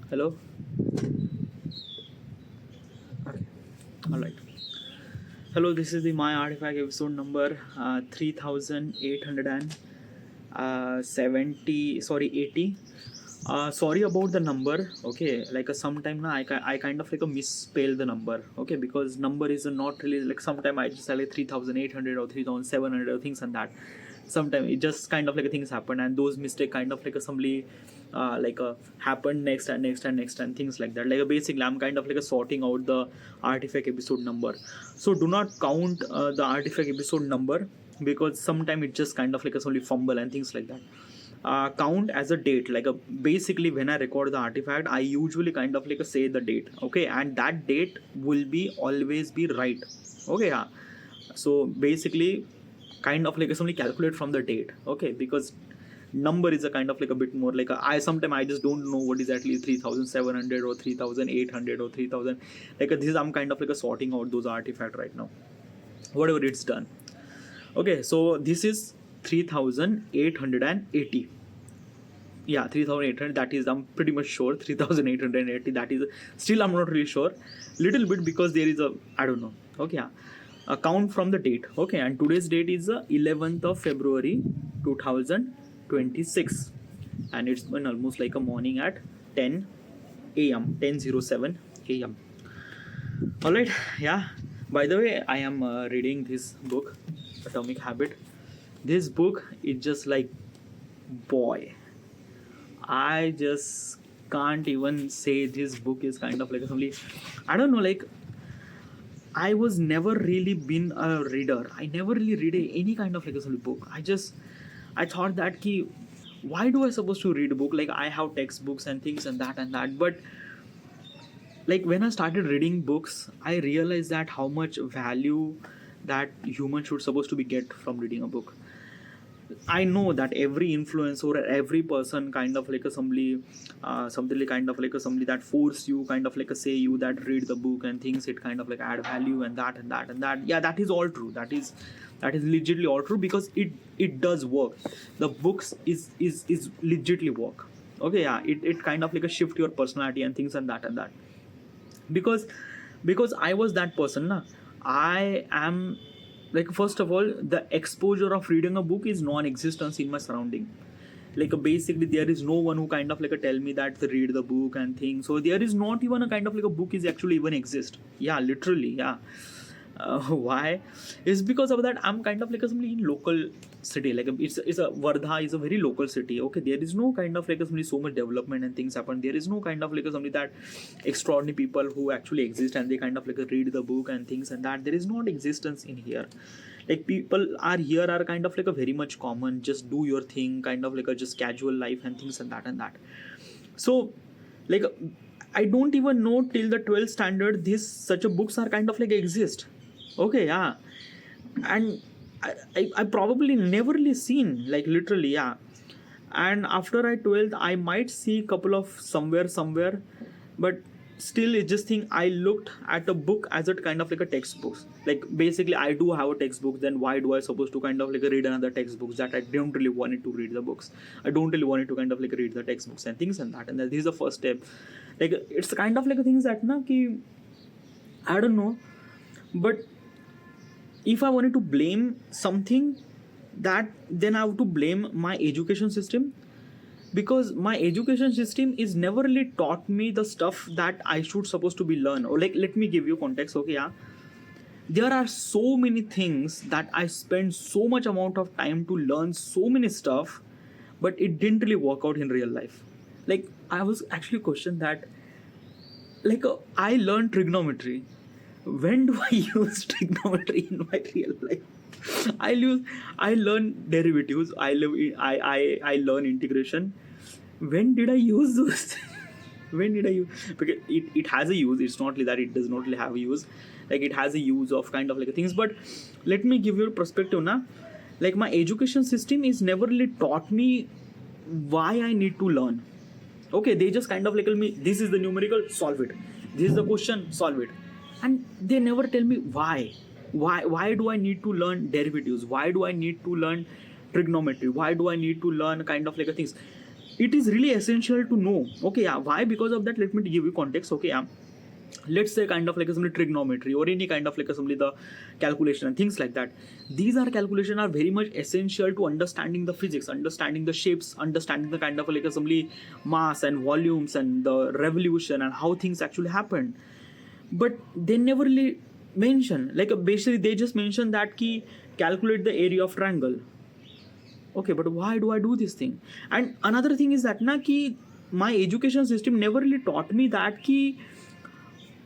Hello. Okay. All right. Hello. This is the My Artifact episode number 3870. Sorry, 80. Sorry about the number. Okay, like sometime na I kind of like a misspell the number. Okay, because number is not really like sometime I just say like 3800 or 3700 or things like that. Sometimes it just kind of like things happen, and those mistake kind of like assembly happen next and next and next and things like that. Like basically I'm kind of like sorting out the artifact episode number. So do not count the artifact episode number, because sometimes it just kind of like a only fumble and things like that. Count as a date, like a basically when I record the artifact I usually kind of like say the date. Okay, and that date will be always be right. Okay, yeah. So basically kind of like only calculate from the date. Okay, because number is a kind of like a bit more like I sometimes I just don't know what is actually 3700 or 3800 or 3000. Like this I'm kind of like a sorting out those artifact right now, whatever it's done. Okay, so this is 3880. Yeah, 3800, that is I'm pretty much sure. 3880, that is still I'm not really sure, little bit, because there is a I don't know. Okay, yeah. Count from the date. Okay, and today's date is 11th of February 2026, and it's been almost like a morning at 10 a.m. 10:07 a.m. All right, yeah. By the way, I am reading this book, Atomic Habit. This book is just like, boy, I just can't even say this book is kind of like something. I don't know, like I was never really been a reader. I never really read any kind of like a book. I thought that ki, why do I supposed to read a book? Like I have textbooks and things and that and that. But like when I started reading books, I realized that how much value that human should supposed to be get from reading a book. I know that every influencer or every person kind of like a somebody kind of like a somebody that force you kind of like a say you that read the book and things, it kind of like add value and that and that and that. Yeah, that is all true. That is legitimately all true, because it does work. The books is legitimately work. Okay, yeah, it kind of like a shift your personality and things and that. Because I was that person na. I am like, first of all, the exposure of reading a book is non-existence in my surrounding. Like basically there is no one who kind of like a tell me that to read the book and things. So there is not even a kind of like a book is actually even exist. Yeah, literally, yeah. Why? It's because of that I'm kind of like a somebody in local city. Like it's a Vardha is a very local city. Okay, there is no kind of like a somebody so much development and things happen. There is no kind of like a somebody that extraordinary people who actually exist and they kind of like read the book and things and that. There is not existence in here. Like people are here are kind of like a very much common. Just do your thing, kind of like a just casual life and things and that and that. So like I don't even know till the 12th standard this such a books are kind of like exist. Okay, yeah. And I probably never really seen, like literally, yeah. And after I 12th I might see couple of somewhere, but still it's just think I looked at a book as a kind of like a textbook. Like basically I do have a textbook, then why do I supposed to kind of like read another textbooks that I don't really wanted to read the books. I don't really wanted to kind of like read the textbooks and things and that. And this is the first step. Like it's kind of like things that na ki, I don't know. But if I wanted to blame something, that then I have to blame my education system, because my education system is never really taught me the stuff that I should supposed to be learn. Or like let me give you context. Okay, yeah, there are so many things that I spend so much amount of time to learn so many stuff, but it didn't really work out in real life. Like I was actually questioned that, like I learned trigonometry. When do I use trigonometry in my real life? I learn derivatives. I learn integration. When did I use those? When did I use? Because it has a use. It's not like that it does not really have a use. Like it has a use of kind of like things. But let me give you a perspective now. Like my education system is never really taught me why I need to learn. Okay, they just kind of like tell me this is the numerical, solve it. This is the question, solve it. And they never tell me why do I need to learn derivatives, why do I need to learn trigonometry, why do I need to learn kind of like a things. it is really essential to know. Okay, yeah, why? Because of that, let me give you context. Okay, yeah, let's say kind of like assembly trigonometry or any kind of like assembly the calculation and things like that. These are calculation are very much essential to understanding the physics, understanding the shapes, understanding the kind of like assembly mass and volumes and the revolution and how things actually happen. But they never really mention, like basically they just mention that key calculate the area of triangle. Okay, but why do I do this thing? And another thing is that na ki my education system never really taught me that ki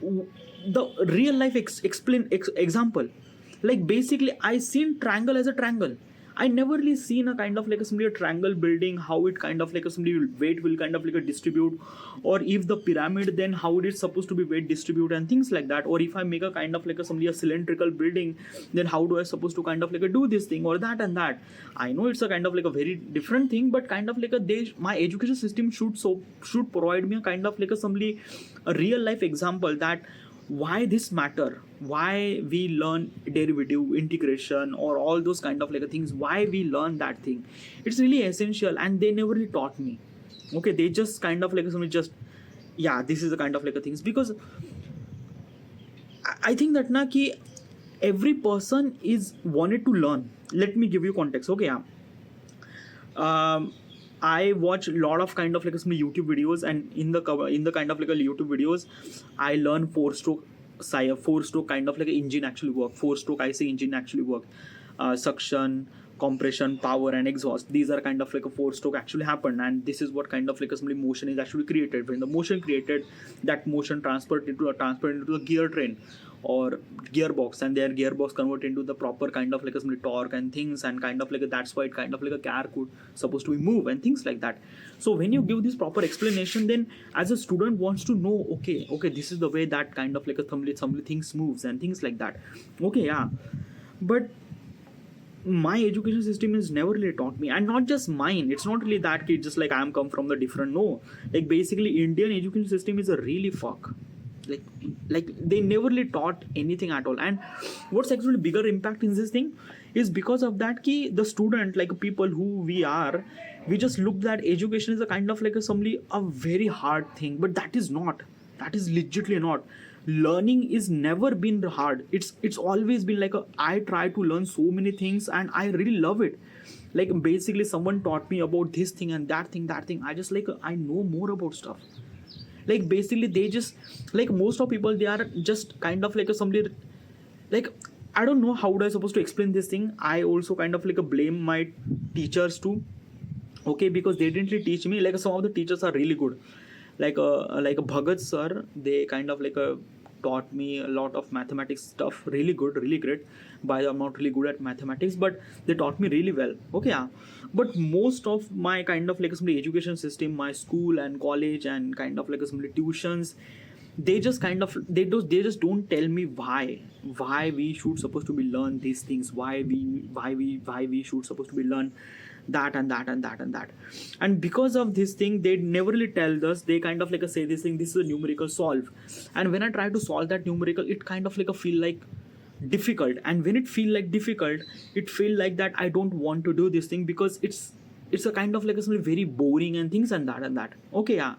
the real life example. Like basically I seen triangle as a triangle. I never really seen a kind of like a triangle building, how it kind of like a weight will kind of like a distribute, or if the pyramid, then how it is supposed to be weight distribute and things like that. Or if I make a kind of like a cylindrical building, then how do I supposed to kind of like a do this thing or that and that. I know it's a kind of like a very different thing, but kind of like my education system should provide me a kind of like a real life example that why this matter, why we learn derivative integration or all those kind of like things, why we learn that thing. It's really essential, and they never really taught me. Okay, they just kind of like just, yeah, this is the kind of like a things. Because I think that na ki every person is wanted to learn. Let me give you context. Okay, yeah, I watch a lot of kind of like some YouTube videos, and in the kind of like a YouTube videos, I learn four stroke kind of like a engine actually work. Four stroke IC engine actually work. Suction, compression, power, and exhaust. These are kind of like a four stroke actually happen, and this is what kind of like a motion is actually created. When the motion created, that motion transferred into the gear train or gearbox, and their gearbox convert into the proper kind of like a torque and things, and kind of like that's why it kind of like a car could supposed to be move and things like that. So when you give this proper explanation, then as a student wants to know, okay, this is the way that kind of like a some things moves and things like that. Okay, yeah, but my education system has never really taught me, and not just mine. It's not really that kid just like I'm come from the different. No, like basically Indian education system is a really fuck. Like they never really taught anything at all. And what's actually bigger impact in this thing is because of that ki the student, like people who we are, we just look that education is a kind of like a very hard thing, but that is not. That is legitimately not. Learning is never been hard. It's always been like I try to learn so many things and I really love it. Like basically someone taught me about this thing and that thing. I just like I know more about stuff. Like basically they just like most of people, they are just kind of like somebody like I don't know how would I supposed to explain this thing. I also kind of like blame my teachers too. Okay, because they didn't really teach me. Like some of the teachers are really good, like Bhagat sir, they kind of like taught me a lot of mathematics stuff, really good, really great. By I'm not really good at mathematics, but they taught me really well. Okay, yeah. But most of my kind of like some education system, my school and college and kind of like some tuitions, they just kind of they just don't tell me why we should supposed to be learn these things, why we should supposed to be learn that and that and that and that. And because of this thing, they never really tell us. They kind of like say this thing, this is a numerical solve, and when I try to solve that numerical, it kind of like a feel like difficult. And when it feel like difficult, it feel like that I don't want to do this thing because it's a kind of like a something very boring and things and that. Okay, yeah.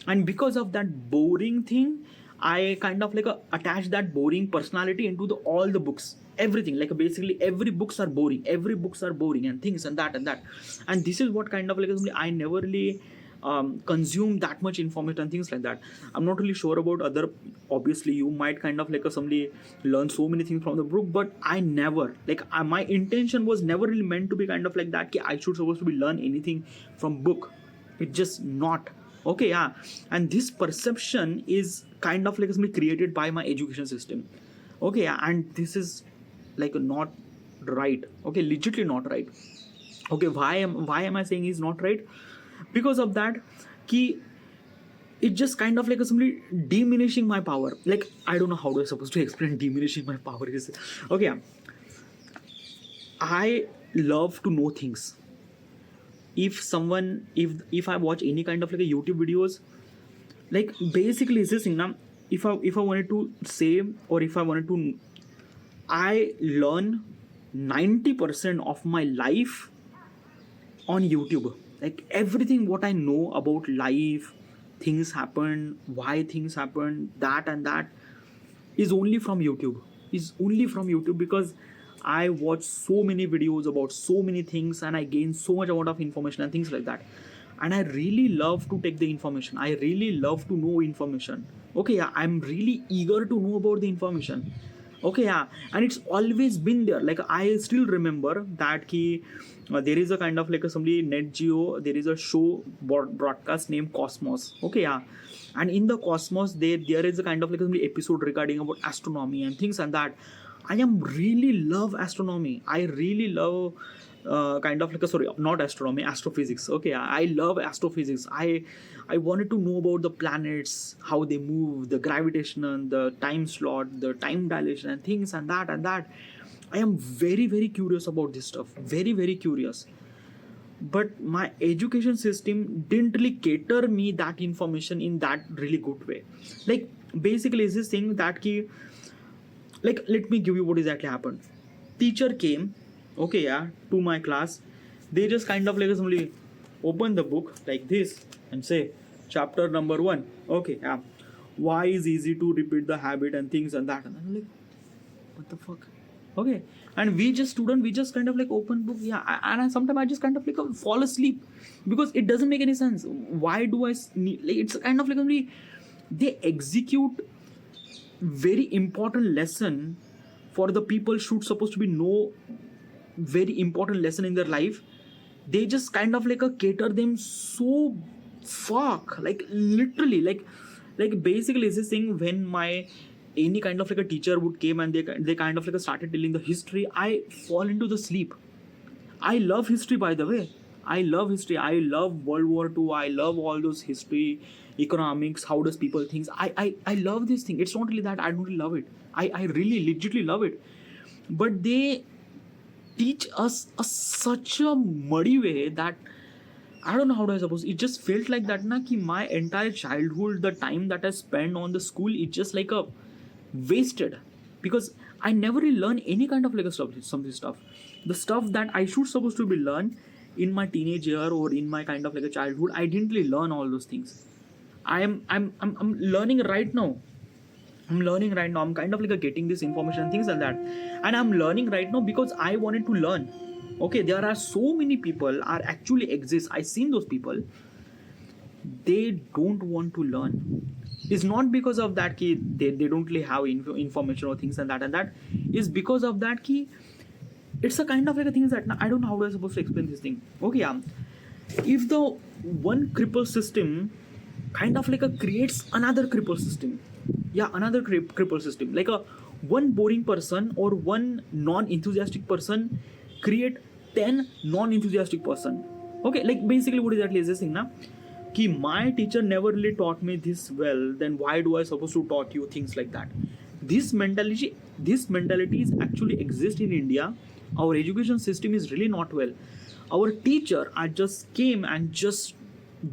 And because of that boring thing, I kind of like attach that boring personality into all the books, everything. Like basically every books are boring, and things and that. And this is what kind of like I never really consume that much information and things like that. I'm not really sure about other. Obviously you might kind of like somebody learn so many things from the book, but I never like my intention was never really meant to be kind of like that I should supposed to be learn anything from book. It's just not. Okay, yeah. And this perception is kind of like something created by my education system. Okay, yeah. And this is like not right. Okay, legitimately not right. Okay, why am I saying is not right? Because of that key, it just kind of like somebody diminishing my power. Like I don't know how to supposed to explain diminishing my power is. Okay, yeah. I love to know things. If I watch any kind of like a YouTube videos, like basically is this thing now, if I wanted to say, or if I wanted to, I learn 90% of my life on YouTube. Like everything what I know about life, things happen, why things happen, that and that is only from YouTube. Is only from YouTube because I watch so many videos about so many things and I gain so much amount of information and things like that. And I really love to take the information. I really love to know information. Okay, yeah, I'm really eager to know about the information. Okay, yeah, and it's always been there. Like I still remember that there is a kind of like a somebody Net Geo. There is a show broadcast named Cosmos. Okay, yeah, and in the Cosmos there is a kind of like a episode regarding about astronomy and things and that. I am really love astronomy. I really love kind of like a, sorry, not astronomy, astrophysics. Okay, I love astrophysics. I wanted to know about the planets, how they move, the gravitation, the time slot, the time dilation, and things and that and that. I am very very curious about this stuff. Very very curious. But my education system didn't really cater me that information in that really good way. Like basically, is this thing that like let me give you what exactly happened. Teacher came, okay, yeah, to my class. They just kind of like simply open the book like this and say chapter number 1. Okay, yeah, why is easy to repeat the habit and things and that. And I'm like, what the fuck? Okay, and we just student, we just kind of like open book, yeah, and sometimes I just kind of like fall asleep because it doesn't make any sense. Why do I need, like it's kind of like only they execute very important lesson for the people should supposed to be know very important lesson in their life. They just kind of like a cater them so fuck, like literally, like basically is this thing when my any kind of like a teacher would came and they kind of like started telling the history, I fall into the sleep. I love history, by the way. I love history. I love World War II. I love all those history, economics, how does people think. I love this thing. It's not really that I don't really love it. I really legitimately love it. But they teach us such a muddy way that I don't know how do I suppose. It just felt like that na ki my entire childhood, the time that I spent on the school, it's just like a wasted because I never really learn any kind of like a stuff, some of this stuff. The stuff that I should supposed to be learn in my teenage year or in my kind of like a childhood, I didn't really learn all those things. I'm learning right now. I'm learning right now. I'm kind of like a getting this information and things like that. And I'm learning right now because I wanted to learn. Okay, there are so many people are actually exist. I seen those people. They don't want to learn. It's not because of that key they don't really have information or things and that is because of that key. It's a kind of like a thing that I don't know how I'm supposed to explain this thing. Okay, yeah. If the one cripple system kind of like a creates another cripple system, yeah, another cripple system, like a one boring person or one non-enthusiastic person create 10 non-enthusiastic person. Okay, like basically what exactly is this thing now? Ki my teacher never really taught me this well, then why do I supposed to taught you things like that? This mentalities actually exist in India. Our education system is really not well. Our teacher are just came and just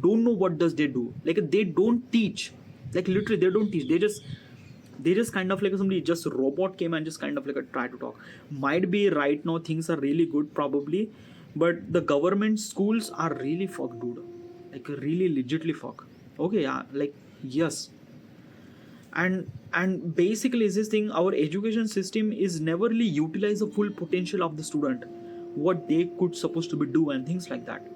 don't know what does they do. Like they don't teach. Like literally they don't teach. They just kind of like somebody just robot came and just kind of like a try to talk. Might be right now things are really good probably, but the government schools are really fucked, dude. Like really legitly fuck. Okay, yeah, like yes. And basically is this thing, our education system is never really utilize the full potential of the student, what they could supposed to be do and things like that.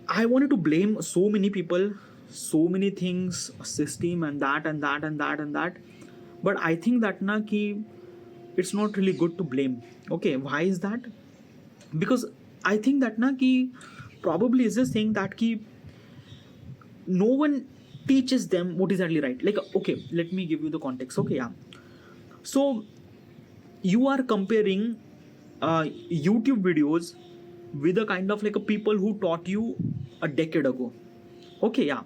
I wanted to blame so many people, so many things, system and that and that and that and that. But I think that na ki it's not really good to blame. Okay, why is that? Because I think that na ki probably is this thing that ki no one teaches them what is actually right. Like okay, let me give you the context. Okay, yeah. So you are comparing YouTube videos with a kind of like a people who taught you a decade ago. Okay, yeah.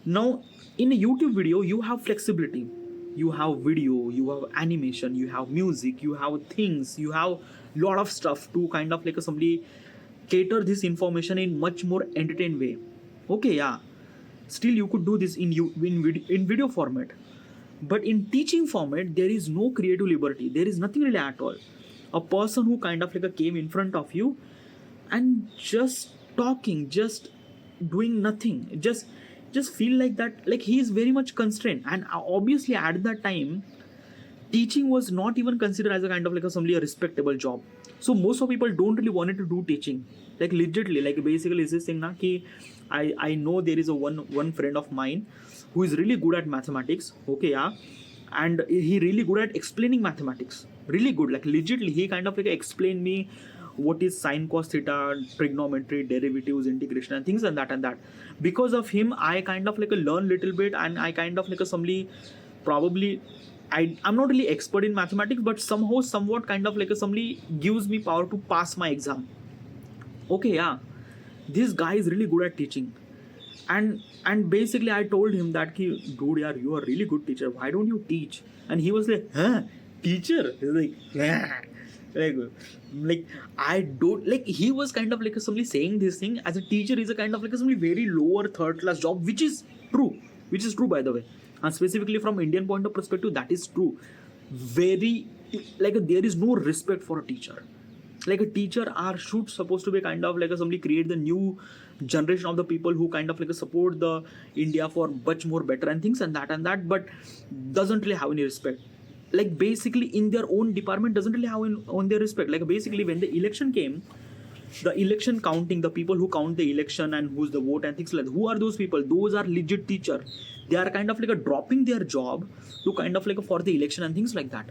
Now in a YouTube video you have flexibility. You have video, you have animation, you have music, you have things, you have lot of stuff to kind of like somebody cater this information in much more entertained way. Okay, yeah. Still you could do this in video format. But in teaching format, there is no creative liberty. There is nothing really at all. A person who kind of like came in front of you and just talking, just doing nothing, just feel like that, like he is very much constrained. And obviously at that time teaching was not even considered as a kind of like a simply a respectable job. So most of people don't really wanted to do teaching, like legitly, like basically is this thing na ki I know there is a one friend of mine who is really good at mathematics, okay, yeah, and he really good at explaining mathematics, really good, like legitly he kind of like explained me what is sine cos theta, trigonometry, derivatives, integration, and things, and that because of him I kind of like a learn little bit, and I kind of like a somebody probably I'm not really expert in mathematics, but somehow somewhat kind of like a somebody gives me power to pass my exam. Okay, yeah, this guy is really good at teaching. And basically I told him that ki, dude, yaar, you are really good teacher, why don't you teach? And he was like, huh, teacher? He's like, yeah. like I don't, like he was kind of like somebody saying this thing as a teacher is a kind of like somebody very lower third class job, which is true by the way, and specifically from Indian point of perspective that is true. Very, like there is no respect for a teacher. Like a teacher are should supposed to be kind of like a somebody create the new generation of the people who kind of like a support the India for much more better and things, and that but doesn't really have any respect, like basically in their own department doesn't really have on their respect. Like basically when the election came, the election counting, the people who count the election and who's the vote and things like that, who are those people? Those are legit teacher. They are kind of like a dropping their job to kind of like a for the election and things like that.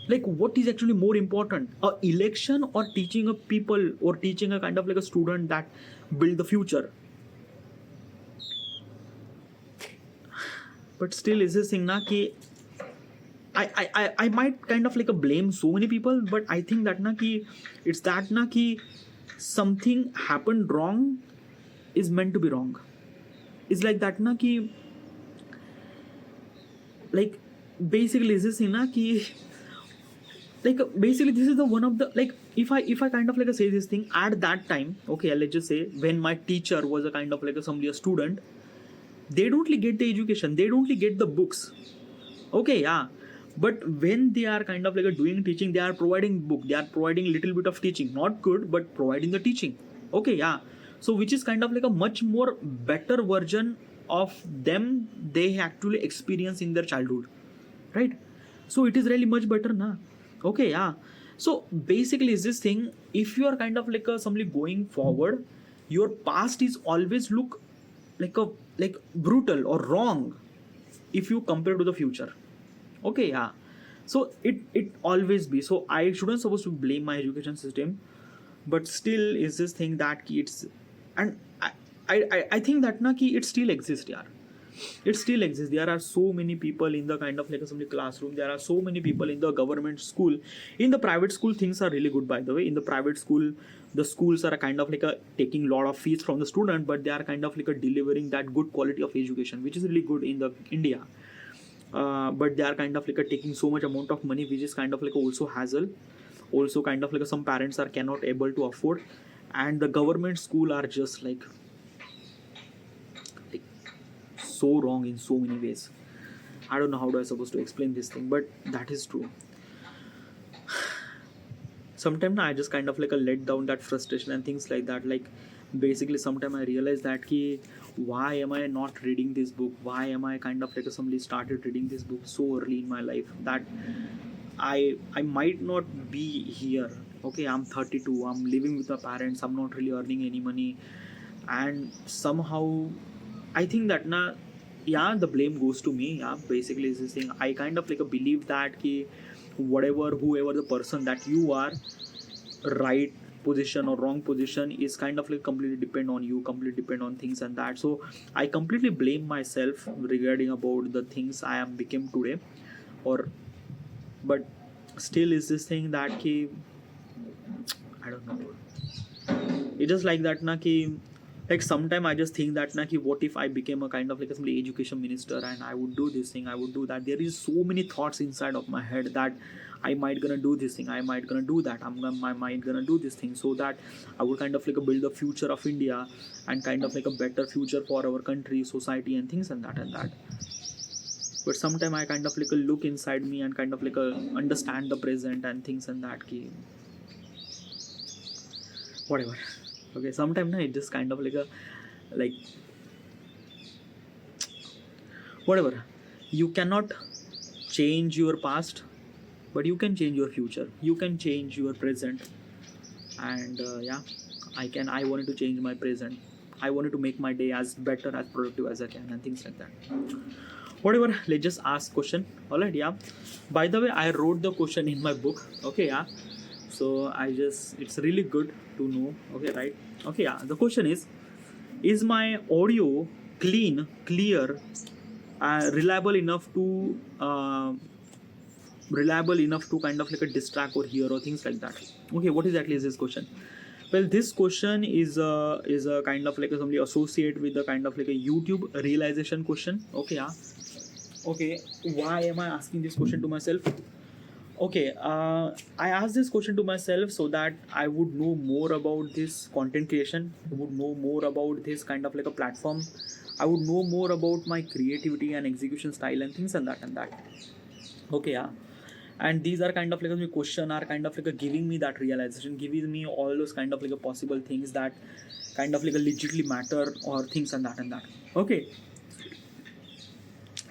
Like what is actually more important, a election or teaching a people or teaching a kind of like a student that build the future? But still is this thing na ki I might kind of like a blame so many people, but I think that na ki it's that na ki something happened wrong is meant to be wrong. It's like that na ki, like basically is this thing na ki, like basically this is the one of the, like if I kind of like say this thing at that time, okay, let's just say when my teacher was a kind of like a somebody a student, they don't really get the education, they don't really get the books, okay, yeah, but when they are kind of like a doing teaching, they are providing book, they are providing little bit of teaching, not good but providing the teaching, okay, yeah. So which is kind of like a much more better version of them they actually experience in their childhood, right? So it is really much better na, okay, yeah. So basically is this thing, if you are kind of like a somebody going forward, your past is always look like a like brutal or wrong if you compare to the future, okay, yeah. So it always be, so I shouldn't supposed to blame my education system, but still is this thing that ki it's, and I think that na ki it still exists, yeah, it still exists. There are so many people in the kind of like assembly classroom, there are so many people in the government school. In the private school things are really good by the way. In the private school the schools are a kind of like a taking lot of fees from the student, but they are kind of like a delivering that good quality of education, which is really good in the India. But they are kind of like a taking so much amount of money, which is kind of like also hassle, also kind of like some parents are cannot able to afford, and the government school are just like so wrong in so many ways. I don't know how do I supposed to explain this thing, but that is true. Sometimes I just kind of like a let down that frustration and things like that. Like basically sometimes I realize that ki why am I not reading this book? Why am I kind of like somebody started reading this book so early in my life that I might not be here. Okay, I'm 32, I'm living with my parents, I'm not really earning any money, and somehow I think that na, yeah, the blame goes to me. Yeah, basically is this thing. I kind of like a believe that ki whatever whoever the person that you are, right position or wrong position is kind of like completely depend on you, completely depend on things and that. So I completely blame myself regarding about the things I am became today, or but still is this thing that ki I don't know. It's just like that na ki, like sometime I just think that na ki what if I became a kind of like a education minister and I would do this thing, I would do that. There is so many thoughts inside of my head that I might gonna do this thing, I might gonna do that, my mind gonna do this thing, so that I would kind of like build the future of India and kind of like a better future for our country, society, and things and that. But sometimes I kind of like look inside me and kind of like understand the present and things and that ki whatever. Okay, sometimes it just kind of like a like whatever. You cannot change your past, but you can change your future. You can change your present, and yeah, I wanted to change my present. I wanted to make my day as better, as productive as I can, and things like that. Whatever, let's just ask question. All right, yeah. By the way, I wrote the question in my book. Okay, yeah. So I just, it's really good to know. Okay, right. Okay, yeah. The question is my audio clean, clear, reliable enough to kind of like a distract or hear or things like that? Okay, what exactly is this question? Well, this question is a kind of like a somebody associate with the kind of like a YouTube realization question. Okay, yeah. Okay, why am I asking this question to myself? Okay, I asked this question to myself so that I would know more about this content creation. I would know more about this kind of like a platform. I would know more about my creativity and execution style and things and that and that. Okay, yeah. And these are kind of like a question are kind of like a giving me that realization, giving me all those kind of like a possible things that kind of like a legitimately matter or things and that and that. Okay,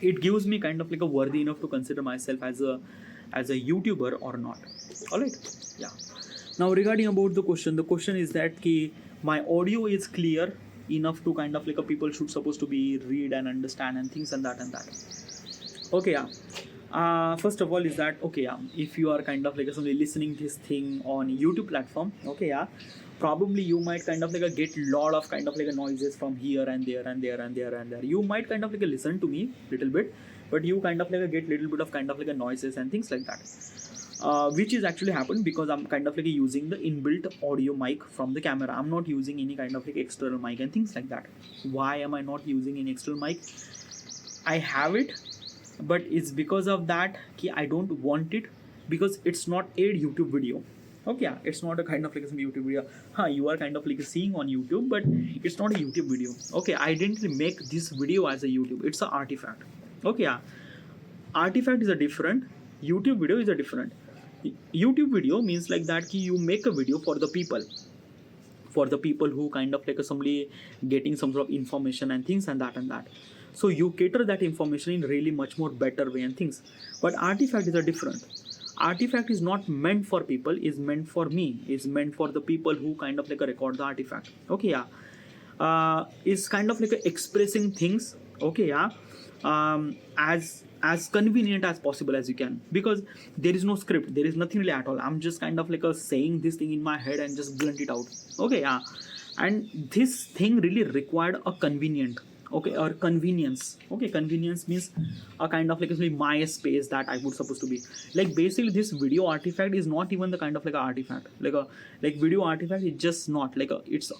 it gives me kind of like a worthy enough to consider myself as a YouTuber or not. All right, yeah. Now regarding about the question is that ki my audio is clear enough to kind of like a people should supposed to be read and understand and things and that and that. Okay, yeah. First of all is that okay, yeah, if you are kind of like somebody listening this thing on YouTube platform, okay, yeah, probably you might kind of like get lot of kind of like noises from here and there and there and there and there. You might kind of like listen to me little bit, but you kind of like get little bit of kind of like noises and things like that, which is actually happened because I'm kind of like using the inbuilt audio mic from the camera. I'm not using any kind of like external mic and things like that. Why am I not using any external mic? I have it, but it's because of that ki I don't want it, because it's not a YouTube video. Okay, yeah, it's not a kind of like some YouTube video. You are kind of like seeing on YouTube, but it's not a YouTube video. Okay, I didn't make this video as a YouTube. It's an artifact. Okay, yeah. Artifact is a different. YouTube video is a different. YouTube video means like that ki you make a video for the people who kind of like somebody getting some sort of information and things and that and that. So you cater that information in really much more better way and things. But artifact is a different. Artifact is not meant for people, is meant for me, is meant for the people who kind of like record the artifact. Okay, yeah. Is kind of like expressing things. Okay, yeah. As convenient as possible as you can, because there is no script, there is nothing really at all. I'm just kind of like saying this thing in my head and just blunt it out. Okay, yeah. And this thing really required a convenient, okay, or convenience. Okay, convenience means a kind of like my space that I would supposed to be like. Basically this video artifact is not even the kind of like a artifact, like video artifact is just not like a, it's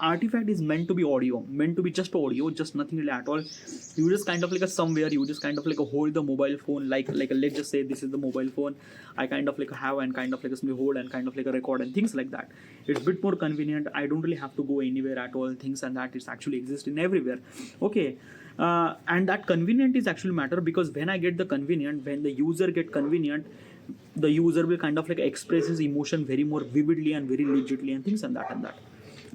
artifact is meant to be audio, meant to be just audio, just nothing really at all. You just kind of like somewhere you just kind of like hold the mobile phone, like let's just say this is the mobile phone I kind of like have and kind of like hold and kind of like a record and things like that. It's a bit more convenient. I don't really have to go anywhere at all, things and that. It's actually exist in everywhere. Okay, and that convenient is actually matter, because when I get the convenient, when the user get convenient, the user will kind of like express his emotion very more vividly and very legitly and things and that and that.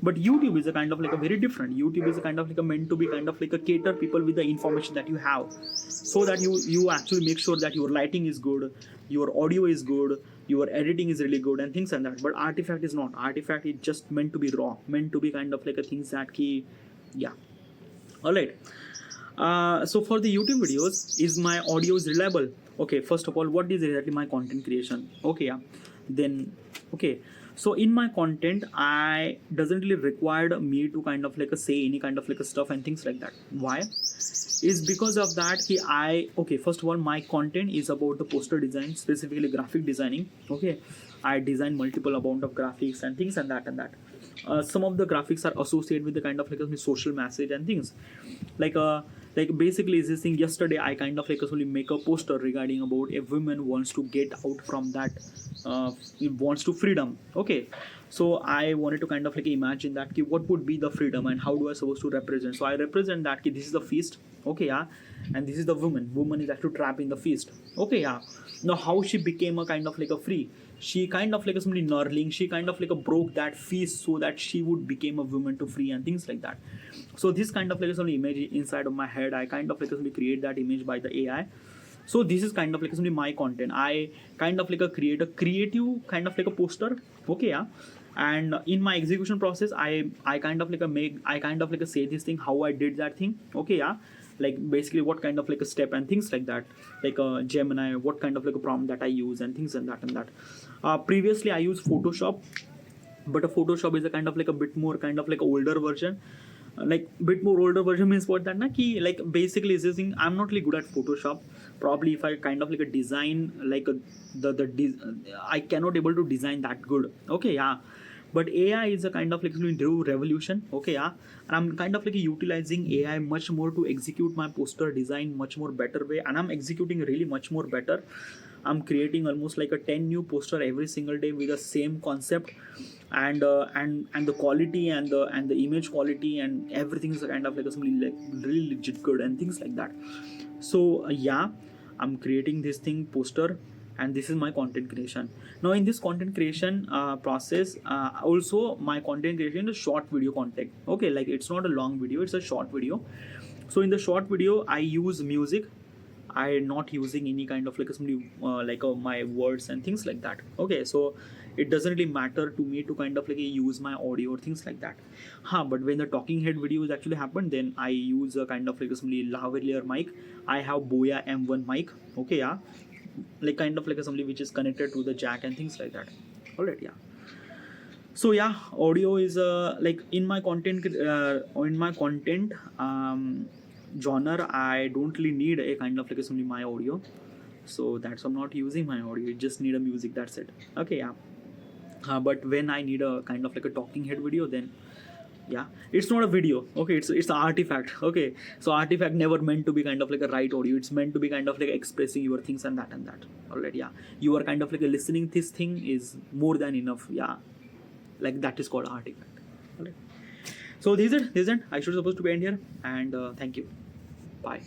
But YouTube is a kind of like a very different. YouTube is a kind of like a meant to be kind of like a cater people with the information that you have, so that you actually make sure that your lighting is good, your audio is good, your editing is really good and things like that. But artifact is not. Artifact is just meant to be raw, meant to be kind of like a things that key, yeah. All right. So for the YouTube videos, is my audio is reliable? Okay, first of all, what is exactly my content creation? Okay, yeah. Then okay, so in my content I doesn't really require me to kind of like say any kind of like stuff and things like that. Why? Is because of that I, okay, first of all, my content is about the poster design, specifically graphic designing. Okay, I design multiple amount of graphics and things and that and that. Some of the graphics are associated with the kind of like a social message and things like basically is this thing. Yesterday I kind of like actually make a poster regarding about a woman wants to get out from that wants to freedom. Okay, so I wanted to kind of like imagine that what would be the freedom and how do I supposed to represent. So I represent that this is the feast. Okay, yeah, and this is the woman is actually trapped in the feast. Okay, yeah. Now how she became a kind of like a free, she kind of like somebody knurling, she kind of like broke that feast so that she would become a woman to free and things like that. So this kind of like some image inside of my head, I kind of like somebody create that image by the AI. So this is kind of like somebody my content. I kind of like create a creative kind of like a poster. Okay, yeah. And in my execution process, I kind of like I kind of like say this thing how I did that thing. Okay, yeah. Like basically what kind of like a step and things like that, like Gemini, what kind of like a prompt that I use and things and that. Previously I used Photoshop, but a Photoshop is a kind of like a bit more kind of like older version. Like bit more older version means what that na ki, like basically is this thing, I'm not really good at Photoshop. Probably if I kind of like a design like I cannot able to design that good. Okay, yeah. But AI is a kind of like new revolution. Okay, yeah. And I'm kind of like utilizing AI much more to execute my poster design much more better way, and I'm executing really much more better. I'm creating almost like a 10 new poster every single day with the same concept, and the quality and the image quality and everything is kind of like something like really legit good and things like that. So yeah, I'm creating this thing poster, and this is my content creation. Now in this content creation process, also my content creation is short video content. Okay, like it's not a long video, it's a short video. So in the short video I use music. I'm not using any kind of like somebody my words and things like that. Okay, so it doesn't really matter to me to kind of like use my audio or things like that. But when the talking head videos actually happen, then I use a kind of like somebody lavalier mic. I have Boya M1 mic. Okay, yeah, like kind of like somebody which is connected to the jack and things like that. All right, yeah. So yeah, audio is like in my content genre, I don't really need a kind of like only my audio. So that's why I'm not using my audio. You just need a music, that's it. Okay, yeah. But when I need a kind of like a talking head video, then yeah, it's not a video. Okay, it's an artifact. Okay, so artifact never meant to be kind of like a right audio. It's meant to be kind of like expressing your things and that and that. Alright, yeah. You are kind of like a listening. This thing is more than enough. Yeah, like that is called artifact. Alright. So this is it. I should supposed to be end here, and thank you. Bye.